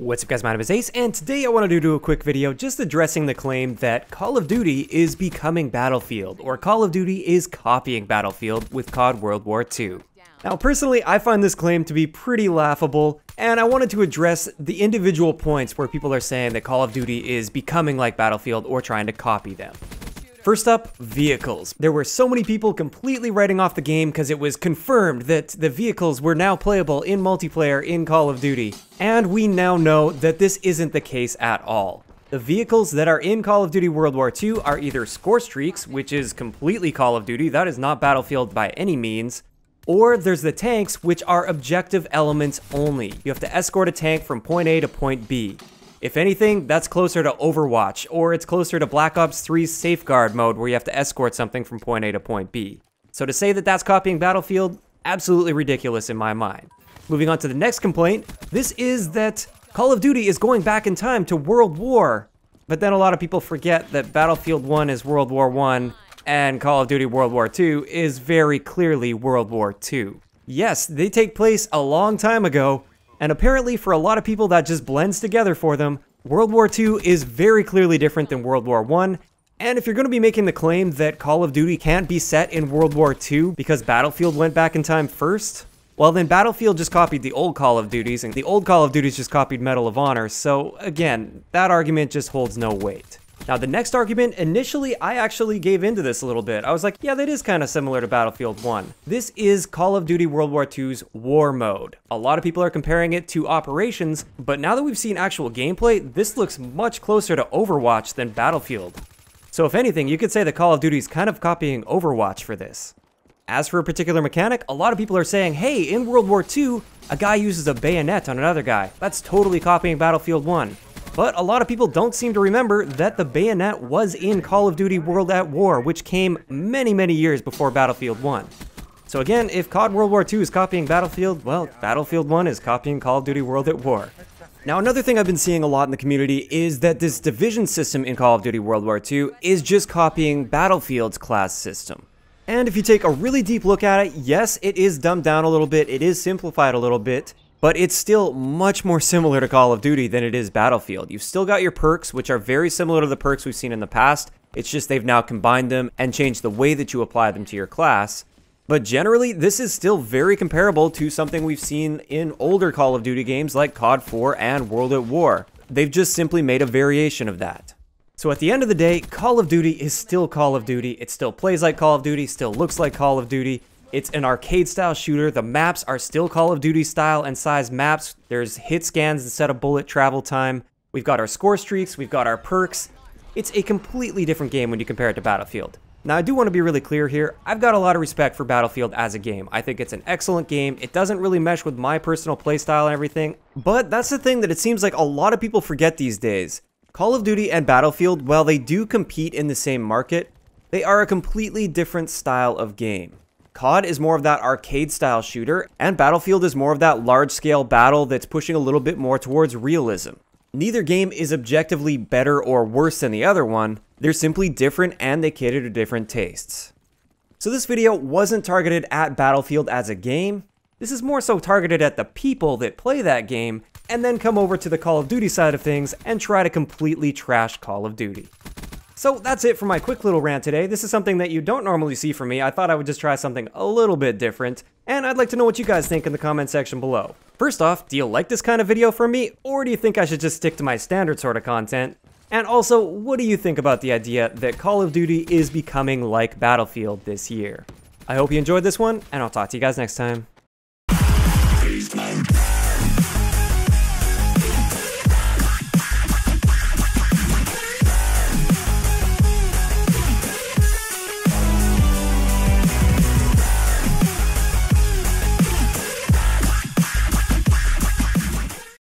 What's up guys, my name is Ace, and today I wanted to do a quick video just addressing the claim that Call of Duty is becoming Battlefield, or Call of Duty is copying Battlefield with COD World War II. Now personally, I find this claim to be pretty laughable, and I wanted to address the individual points where people are saying that Call of Duty is becoming like Battlefield or trying to copy them. First up, vehicles. There were so many people completely writing off the game because it was confirmed that the vehicles were now playable in multiplayer in Call of Duty, and we now know that this isn't the case at all. The vehicles that are in Call of Duty World War II are either score streaks, which is completely Call of Duty, that is not Battlefield by any means, or there's the tanks, which are objective elements only. You have to escort a tank from point A to point B. If anything, that's closer to Overwatch, or it's closer to Black Ops 3's Safeguard mode where you have to escort something from point A to point B. So to say that that's copying Battlefield, absolutely ridiculous in my mind. Moving on to the next complaint, this is that Call of Duty is going back in time to World War. But then a lot of people forget that Battlefield 1 is World War I, and Call of Duty World War II is very clearly World War II. Yes, they take place a long time ago, and apparently for a lot of people that just blends together for them. World War II is very clearly different than World War I, and if you're going to be making the claim that Call of Duty can't be set in World War II because Battlefield went back in time first, well then Battlefield just copied the old Call of Duties, and the old Call of Duties just copied Medal of Honor, so again, that argument just holds no weight. Now the next argument, initially I actually gave into this a little bit. I was like, yeah, that is kind of similar to Battlefield 1. This is Call of Duty World War II's War Mode. A lot of people are comparing it to Operations, but now that we've seen actual gameplay, this looks much closer to Overwatch than Battlefield. So if anything, you could say that Call of Duty is kind of copying Overwatch for this. As for a particular mechanic, a lot of people are saying, hey, in World War II, a guy uses a bayonet on another guy. That's totally copying Battlefield 1. But a lot of people don't seem to remember that the bayonet was in Call of Duty World at War, which came many years before Battlefield 1. So again, if COD World War II is copying Battlefield, well, Battlefield 1 is copying Call of Duty World at War. Now another thing I've been seeing a lot in the community is that this division system in Call of Duty World War II is just copying Battlefield's class system. And if you take a really deep look at it, yes, it is dumbed down a little bit, it is simplified a little bit, but it's still much more similar to Call of Duty than it is Battlefield. You've still got your perks, which are very similar to the perks we've seen in the past. It's just they've now combined them and changed the way that you apply them to your class. But generally, this is still very comparable to something we've seen in older Call of Duty games like COD 4 and World at War. They've just simply made a variation of that. So at the end of the day, Call of Duty is still Call of Duty. It still plays like Call of Duty, still looks like Call of Duty. It's an arcade-style shooter. The maps are still Call of Duty style and size maps. There's hit scans instead of bullet travel time. We've got our score streaks. We've got our perks. It's a completely different game when you compare it to Battlefield. Now, I do want to be really clear here. I've got a lot of respect for Battlefield as a game. I think it's an excellent game. It doesn't really mesh with my personal playstyle and everything. But that's the thing that it seems like a lot of people forget these days. Call of Duty and Battlefield, while they do compete in the same market, they are a completely different style of game. COD is more of that arcade-style shooter, and Battlefield is more of that large-scale battle that's pushing a little bit more towards realism. Neither game is objectively better or worse than the other one, they're simply different and they cater to different tastes. So this video wasn't targeted at Battlefield as a game, this is more so targeted at the people that play that game, and then come over to the Call of Duty side of things and try to completely trash Call of Duty. So that's it for my quick little rant today. This is something that you don't normally see from me. I thought I would just try something a little bit different, and I'd like to know what you guys think in the comment section below. First off, do you like this kind of video from me, or do you think I should just stick to my standard sort of content? And also, what do you think about the idea that Call of Duty is becoming like Battlefield this year? I hope you enjoyed this one, and I'll talk to you guys next time.